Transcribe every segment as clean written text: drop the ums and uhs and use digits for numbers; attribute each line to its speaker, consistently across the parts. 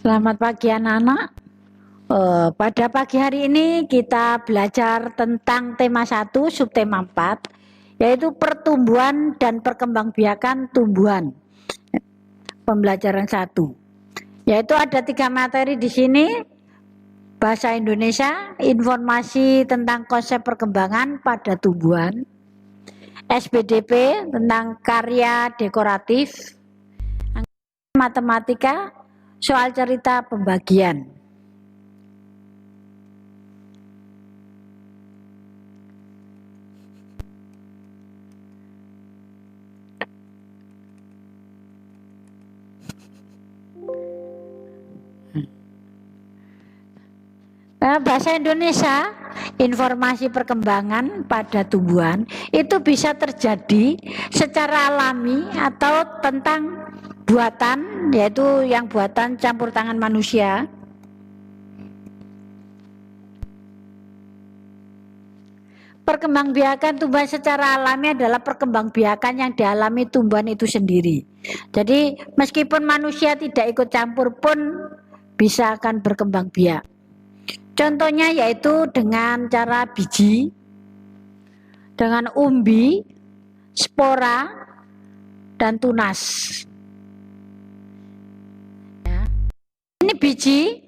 Speaker 1: Selamat pagi anak-anak. Pada pagi hari ini kita belajar tentang tema 1, subtema 4, yaitu pertumbuhan dan perkembangbiakan tumbuhan. Pembelajaran 1. Yaitu ada 3 materi di sini. Bahasa Indonesia, informasi tentang konsep perkembangan pada tumbuhan. SBDP tentang karya dekoratif. Matematika, soal cerita pembagian. Bahasa Indonesia, informasi perkembangan pada tumbuhan itu bisa terjadi secara alami atau tentang buatan, yaitu yang buatan campur tangan manusia. Perkembangbiakan tumbuhan secara alami adalah perkembangbiakan yang dialami tumbuhan itu sendiri. Jadi meskipun manusia tidak ikut campur pun bisa akan berkembang biak. Contohnya yaitu dengan cara biji, dengan umbi, spora, dan tunas. Ya. Ini biji,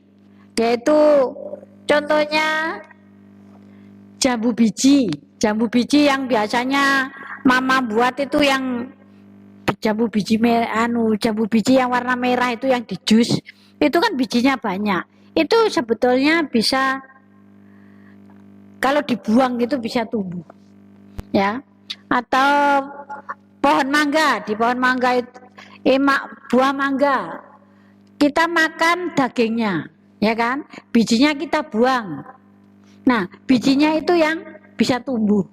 Speaker 1: yaitu contohnya jambu biji. Jambu biji yang biasanya mama buat itu yang jambu biji jambu biji yang warna merah itu yang di jus. Itu kan bijinya banyak. Itu sebetulnya bisa kalau dibuang itu bisa tumbuh, ya. Atau pohon mangga, di pohon mangga itu buah mangga kita makan dagingnya, ya kan, bijinya kita buang. Nah, bijinya itu yang bisa tumbuh,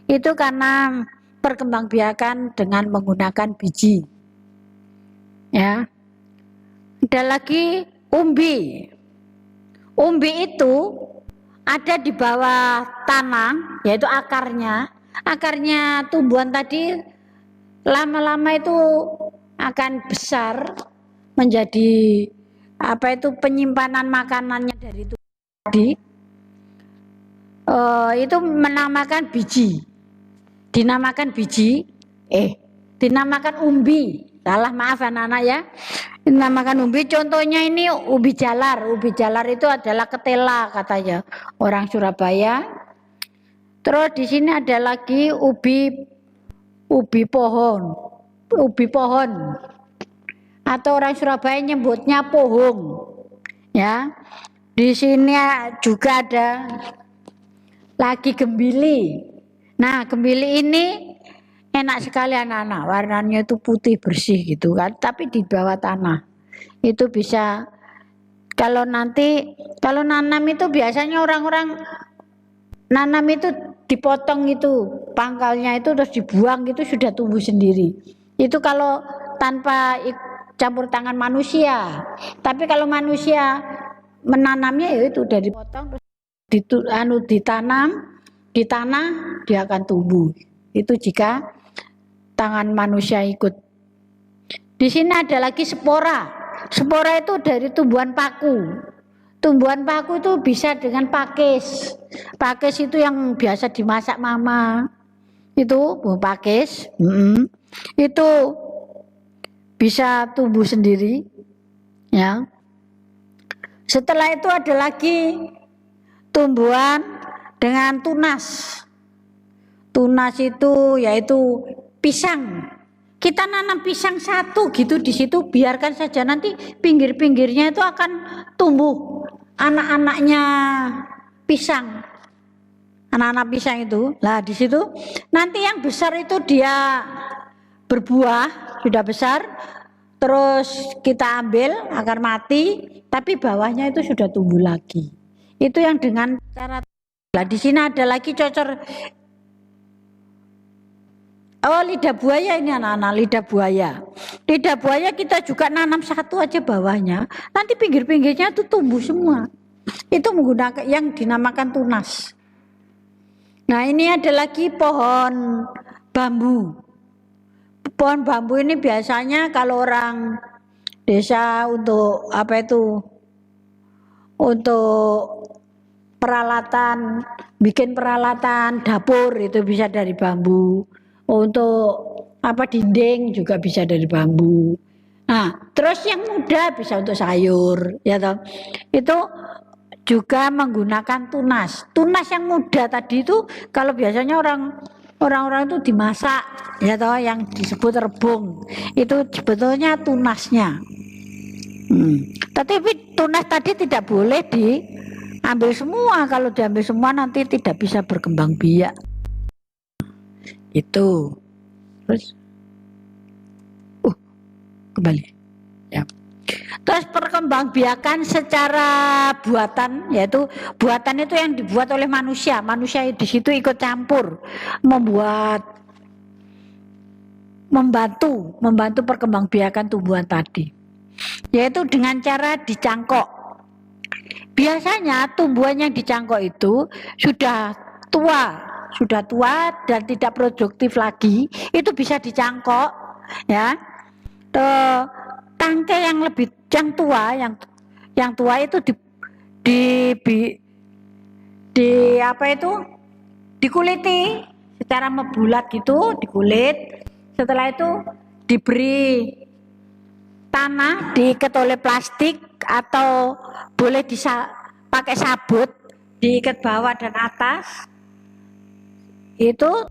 Speaker 1: itu karena perkembangbiakan dengan menggunakan biji, ya. Ada lagi umbi. Umbi itu ada di bawah tanah, yaitu akarnya. Akarnya tumbuhan tadi lama-lama itu akan besar menjadi penyimpanan makanannya dari tumbuhan tadi. Itu menamakan biji. Dinamakan umbi. Salah, maaf anak-anak ya. Dinamakan umbi. Contohnya ini ubi jalar. Ubi jalar itu adalah ketela katanya orang Surabaya. Terus di sini ada lagi ubi pohon. Ubi pohon. Atau orang Surabaya nyebutnya pohong. Ya. Di sini juga ada lagi gembili. Nah, gembili ini enak sekali anak-anak, warnanya itu putih bersih gitu kan, tapi di bawah tanah. Itu bisa kalau nanam itu biasanya orang-orang nanam itu dipotong itu pangkalnya itu terus dibuang itu sudah tumbuh sendiri. Itu kalau tanpa campur tangan manusia. Tapi kalau manusia menanamnya ya itu udah dipotong terus ditanam di tanah, dia akan tumbuh. Itu jika tangan manusia ikut. Di sini ada lagi spora. Spora itu dari tumbuhan paku. Tumbuhan paku itu bisa dengan pakis. Pakis itu yang biasa dimasak mama. Itu pakis. Itu bisa tumbuh sendiri. Ya. Setelah itu ada lagi tumbuhan dengan tunas. Tunas itu yaitu pisang. Kita nanam pisang satu gitu di situ, biarkan saja nanti pinggir-pinggirnya itu akan tumbuh anak-anaknya pisang. Anak-anak pisang itu. Lah di situ nanti yang besar itu dia berbuah, sudah besar. Terus kita ambil akar mati, tapi bawahnya itu sudah tumbuh lagi. Itu yang dengan cara. Nah, di sini ada lagi cocor. Oh, lidah buaya ini anak-anak, lidah buaya. Lidah buaya kita juga nanam satu aja bawahnya, nanti pinggir-pinggirnya itu tumbuh semua. Itu menggunakan yang dinamakan tunas. Nah, ini ada lagi pohon bambu. Pohon bambu ini biasanya kalau orang Desa untuk apa itu? Untuk peralatan, bikin peralatan dapur itu bisa dari bambu. Untuk apa dinding juga bisa dari bambu. Nah, terus yang muda bisa untuk sayur, ya toh. Itu juga menggunakan tunas. Tunas yang muda tadi itu kalau biasanya orang-orang itu dimasak, ya toh, yang disebut rebung. Itu sebetulnya tunasnya. Tetapi tunas tadi tidak boleh diambil semua. Kalau diambil semua nanti tidak bisa berkembang biak. Itu. Terus kembali. Ya. Terus perkembangbiakan secara buatan, yaitu buatan itu yang dibuat oleh manusia. Manusia di situ ikut campur, membantu perkembangbiakan tumbuhan tadi, yaitu dengan cara dicangkok. Biasanya tumbuhan yang dicangkok itu sudah tua dan tidak produktif lagi, itu bisa dicangkok, ya. Tangkai yang tua itu apa itu dikuliti secara membulat gitu, dikulit. Setelah itu diberi tanah, diikat oleh plastik atau boleh pakai sabut, diikat bawah dan atas. Itu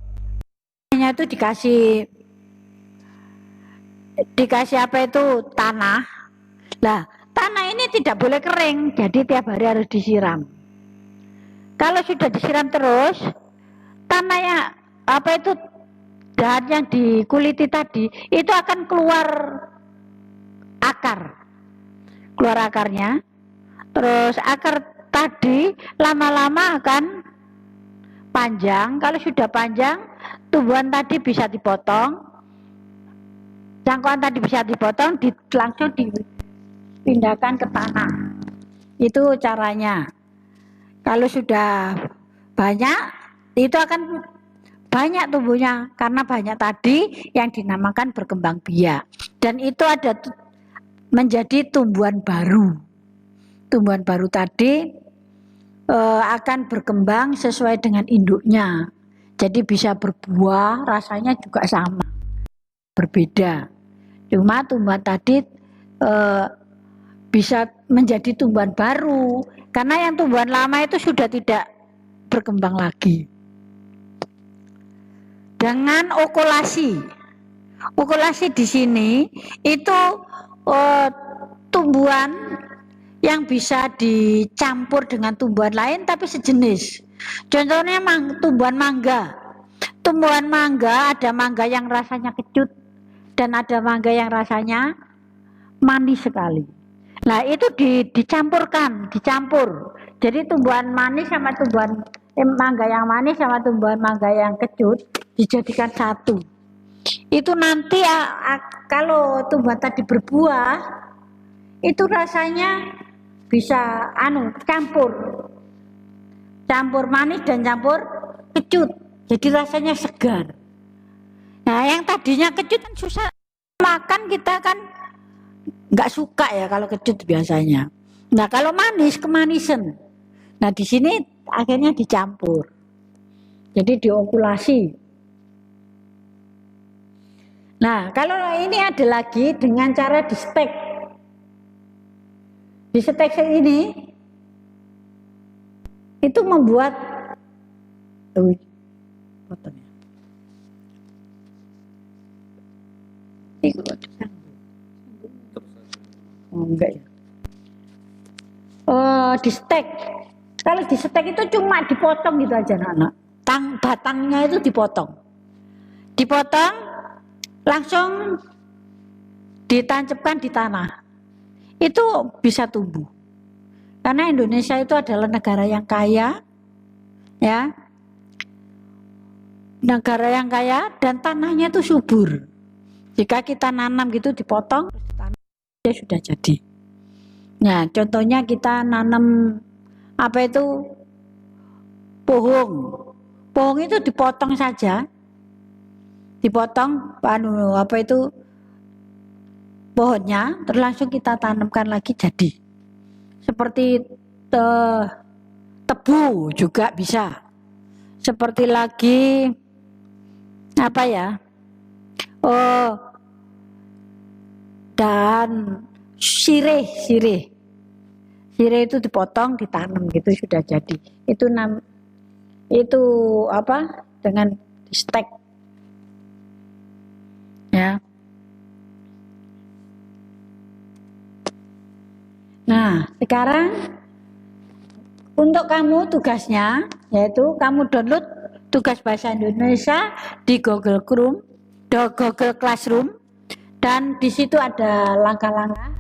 Speaker 1: dikasih apa itu tanah. Nah, tanah ini tidak boleh kering, jadi tiap hari harus disiram. Kalau sudah disiram terus, tanahnya apa itu dahan yang dikuliti tadi itu akan keluar akarnya. Terus akar tadi lama-lama akan panjang. Kalau sudah panjang, tumbuhan tadi bisa dipotong. Cangkokan tadi bisa dipotong, langsung dipindahkan ke tanah. Itu caranya. Kalau sudah banyak, itu akan banyak tumbuhnya karena banyak tadi yang dinamakan berkembang biak. Dan itu ada menjadi tumbuhan baru. Tumbuhan baru tadi akan berkembang sesuai dengan induknya. Jadi bisa berbuah, rasanya juga sama, berbeda. Cuma tumbuhan tadi bisa menjadi tumbuhan baru karena yang tumbuhan lama itu sudah tidak berkembang lagi. Dengan okulasi di sini itu tumbuhan yang bisa dicampur dengan tumbuhan lain tapi sejenis. Contohnya tumbuhan mangga. Tumbuhan mangga, ada mangga yang rasanya kecut dan ada mangga yang rasanya manis sekali. Nah, itu dicampur. Jadi tumbuhan manis sama tumbuhan mangga yang manis sama tumbuhan mangga yang kecut dijadikan satu. Itu nanti kalau tumbuhan tadi berbuah, itu rasanya bisa campur manis dan campur kecut. Jadi rasanya segar. Nah, yang tadinya kecut kan susah makan, kita kan nggak suka ya kalau kecut biasanya. Nah, kalau manis kemanisan. Nah, di sini akhirnya dicampur. Jadi diokulasi. Nah, kalau ini ada lagi dengan cara di stek. Di stek ini itu membuat enggak ya. Di stek. Kalau di stek itu cuma dipotong gitu aja, anak. Batangnya itu dipotong. Langsung ditancapkan di tanah. Itu bisa tumbuh. Karena Indonesia itu adalah negara yang kaya, ya. Negara yang kaya dan tanahnya itu subur. Jika kita nanam gitu dipotong, tanahnya sudah jadi. Nah, contohnya kita nanam apa itu pohon. Pohon itu dipotong saja. Dipotong pohonnya, terus langsung kita tanamkan lagi jadi. Seperti tebu juga bisa. Seperti lagi apa ya? Oh, dan sirih itu dipotong, ditanam gitu sudah jadi. Itu apa? Dengan stek ya. Nah, sekarang untuk kamu tugasnya yaitu kamu download tugas bahasa Indonesia di Google Chrome, Google Classroom, dan di situ ada langkah-langkah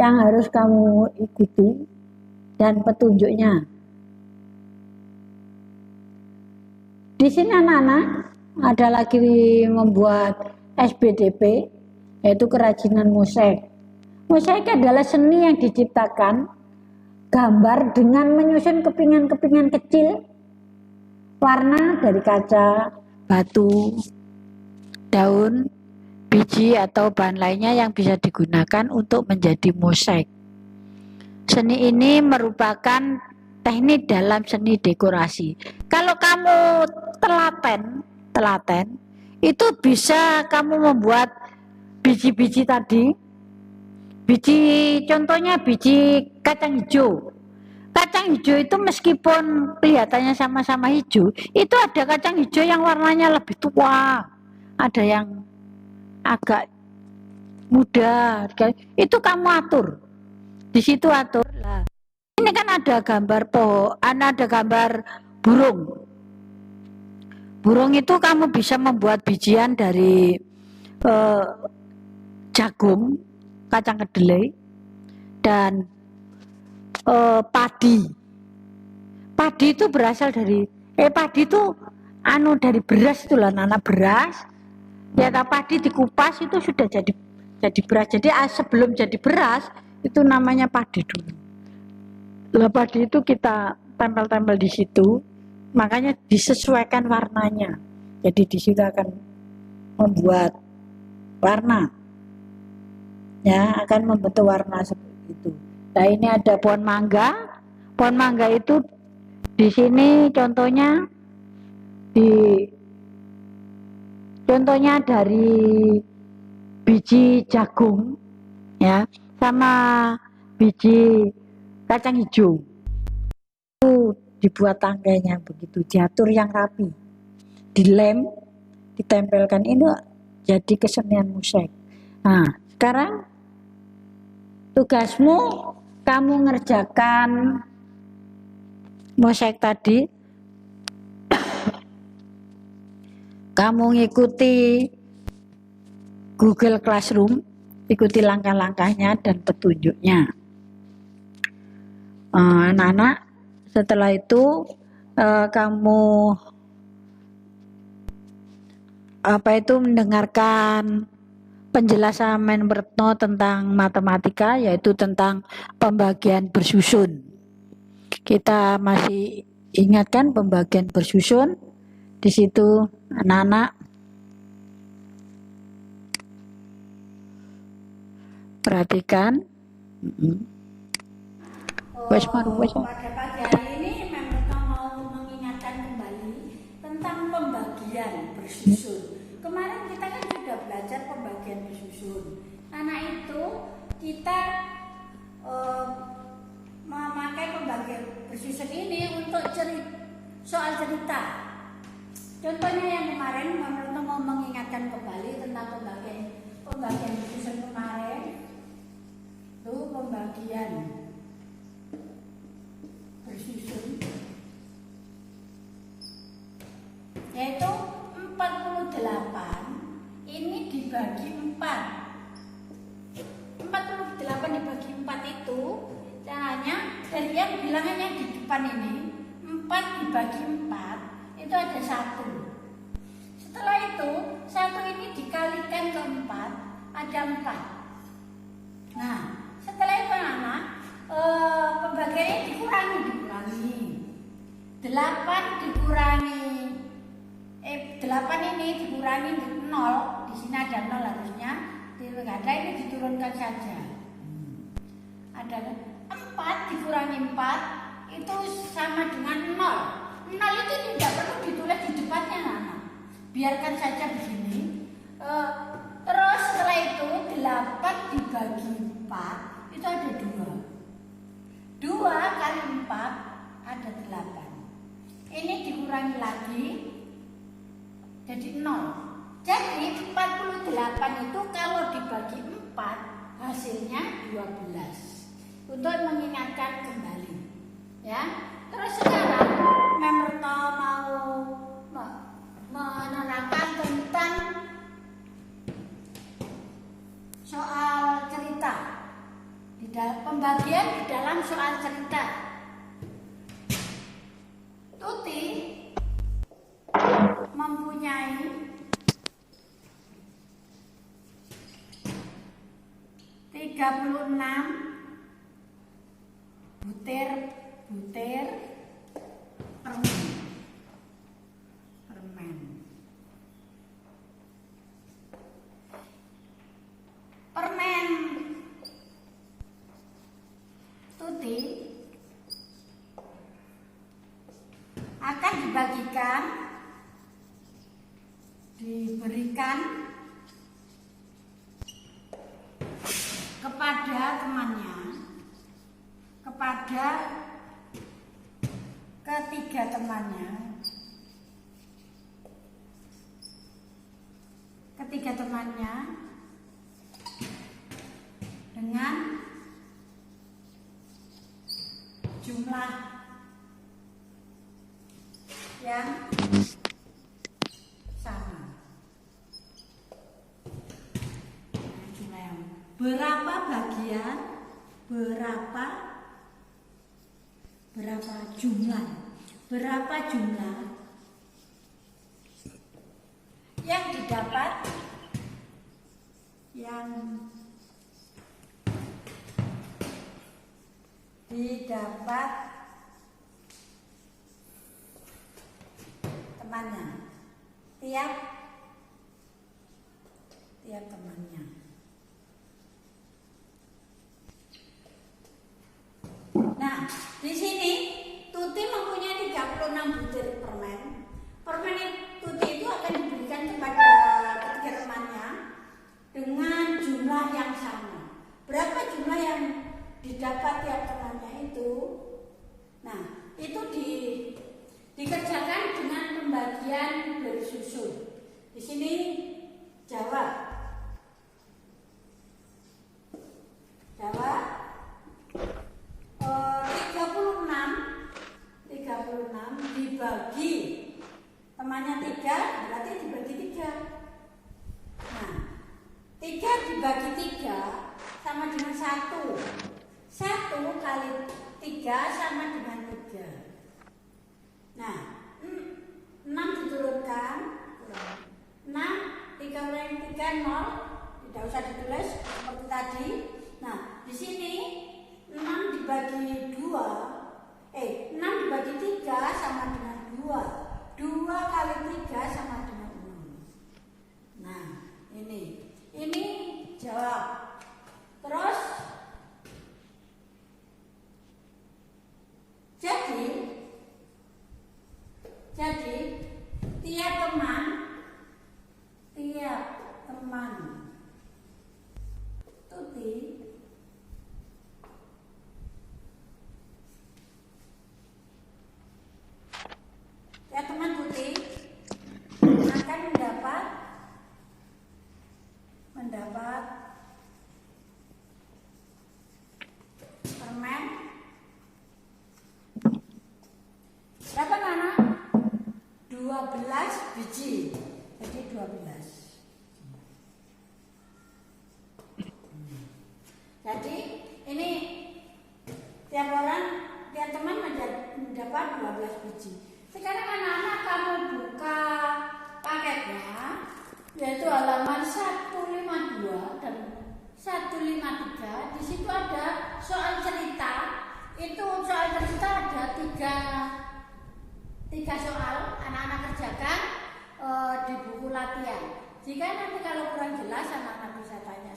Speaker 1: yang harus kamu ikuti dan petunjuknya. Di sini anak-anak ada lagi membuat SBDP, yaitu kerajinan mosaik. Mosaik adalah seni yang diciptakan gambar dengan menyusun kepingan-kepingan kecil warna dari kaca, batu, daun, biji atau bahan lainnya yang bisa digunakan untuk menjadi mosaik. Seni ini merupakan teknik dalam seni dekorasi. Kalau kamu telaten itu bisa kamu membuat biji-biji tadi. Contohnya biji kacang hijau. Kacang hijau itu meskipun kelihatannya sama-sama hijau, itu ada kacang hijau yang warnanya lebih tua, ada yang agak muda. Itu kamu atur. Di situ atur. Lah, ini kan ada gambar ada gambar burung. Burung itu kamu bisa membuat bijian dari jagung, kacang kedelai, dan padi. Padi itu berasal dari padi itu dari beras itu lah, anak beras. Ya, padi dikupas itu sudah jadi beras. Jadi sebelum jadi beras itu namanya padi dulu. Lah padi itu kita tempel-tempel di situ, makanya disesuaikan warnanya. Jadi di situ akan membuat warna. Ya, akan membentuk warna seperti itu. Nah, ini ada pohon mangga. Pohon mangga itu di sini contohnya dari biji jagung ya, sama biji kacang hijau. Itu dibuat tangkainya begitu, diatur yang rapi. Dilem, ditempelkan, ini jadi kesenian mosaik. Nah, sekarang tugasmu kamu ngerjakan mosaik tadi. Kamu ngikuti Google Classroom, ikuti langkah-langkahnya dan petunjuknya. Anak-anak, setelah itu kamu mendengarkan penjelasan Menretno tentang matematika, yaitu tentang pembagian bersusun. Kita masih ingatkan pembagian bersusun. Di situ anak-anak perhatikan.
Speaker 2: Pada pagi hari ini Menretno mau mengingatkan kembali tentang pembagian bersusun. Kemarin kita kan sudah belajar pembagian bersusun. Anak itu kita memakai pembagian bersusun ini untuk soal cerita. Contohnya yang kemarin Menretno mau mengingatkan kembali tentang pembagian bersusun kemarin. Itu pembagian bersusun yaitu 48 ini dibagi 4. 48 dibagi 4 itu caranya dari yang bilangannya di depan ini 4 dibagi 4 itu ada 1. Setelah itu 1 ini dikalikan ke 4 ada 4. Nah, setelah itu anak pembagiannya dikurangi 8 dikurangi 8 ini dikurangi 0, di sini ada 0 harusnya, nggak ada, ini diturunkan saja. Ada 4 dikurangi 4 itu sama dengan 0. 0 itu tidak perlu ditulis di depannya, anak. Biarkan saja begini. Terus setelah itu 8 dibagi 4 itu ada 2. 2 kali 4 ada 8. Ini dikurangi lagi jadi 0. Jadi 48 itu kalau dibagi 4 hasilnya 12. Untuk mengingatkan kembali, ya. Terus sekarang Memberto mau menerangkan tentang soal cerita, pembagian di dalam soal cerita. Tuti mempunyai 36 butir permen. Permen Tuti akan diberikan kepada temannya, kepada ketiga temannya dengan jumlah yang sama. Berapa bagian, berapa jumlah yang didapat temannya, tiap temannya. Nah, di sini Tuti mempunyai 36 butir permen. Permen Tuti itu akan diberikan kepada ketiga temannya dengan jumlah yang sama. Berapa jumlah yang didapat tiap temannya itu? Nah, itu dikerjakan dengan pembagian bersusun. Di sini jawab 36 dibagi temannya 3 berarti dibagi 3. Nah, 3 dibagi 3 sama dengan 1. 1 kali 3 sama dengan 3. Nah, 6 diturunkan 6, 3 kurangi 3 0. Tidak usah ditulis seperti tadi. Nah, di sini 6 dibagi 6 dibagi 3 sama dengan 2. 2 kali 3 sama dengan 6. Nah, ini jawab. Terus jadi tiap teman Tuti akan mendapat permen berapa, Nana? 12 biji. Jadi 12. Jadi ini tiap teman mendapat 12 biji. Sekarang anak-anak kamu buka paketnya, yaitu halaman 152 dan 153. Di situ ada soal cerita. Itu soal cerita ada tiga soal. Anak-anak kerjakan di buku latihan. Jika nanti kalau kurang jelas, anak-anak bisa tanya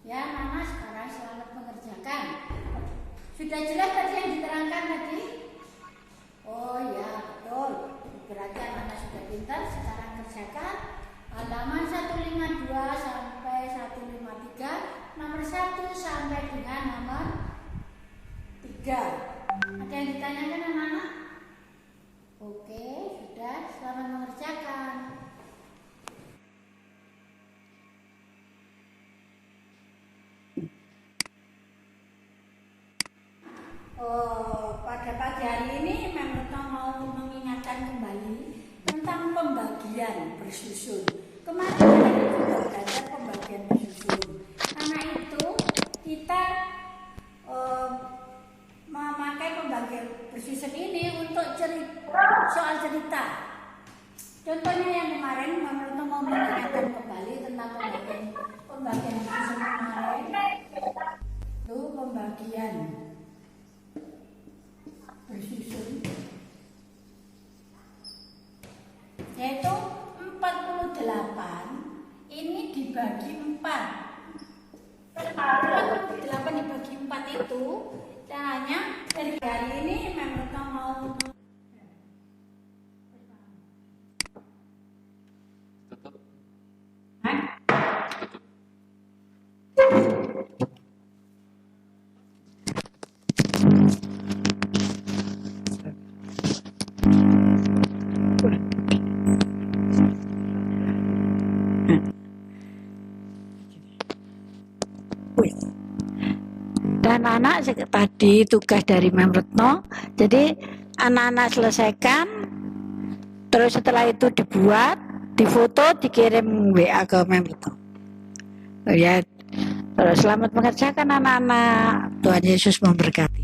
Speaker 2: Ya, Mama sekarang selamat mengerjakan. Sudah jelas tadi yang diterangkan tadi? Oh ya, betul. Berarti anak sudah pintar. Sekarang kerjakan halaman 152 sampai 153, nomor 1 sampai dengan nomor 3. Ada yang ditanyakan anak-anak? Oke, sudah. Selamat mengerjakan. Pada pagi hari ini Mem Retno mau mengingatkan kembali tentang pembagian bersusun. Kemarin kita sudah belajar pembagian bersusun. Karena itu kita memakai pembagian bersusun ini untuk soal cerita. Contohnya yang kemarin Mem Retno mau mengingatkan kembali tentang pembagian bersusun kemarin. Itu pembagian bersusun yaitu 48 ini dibagi 4. 48 dibagi 4 itu caranya dari hari ini Mem Retno mau
Speaker 1: dan anak tadi tugas dari Mem Retno, jadi anak-anak selesaikan, terus setelah itu dibuat, difoto, dikirim WA ke Mem Retno. Ya, terus selamat mengerjakan anak-anak. Tuhan Yesus memberkati.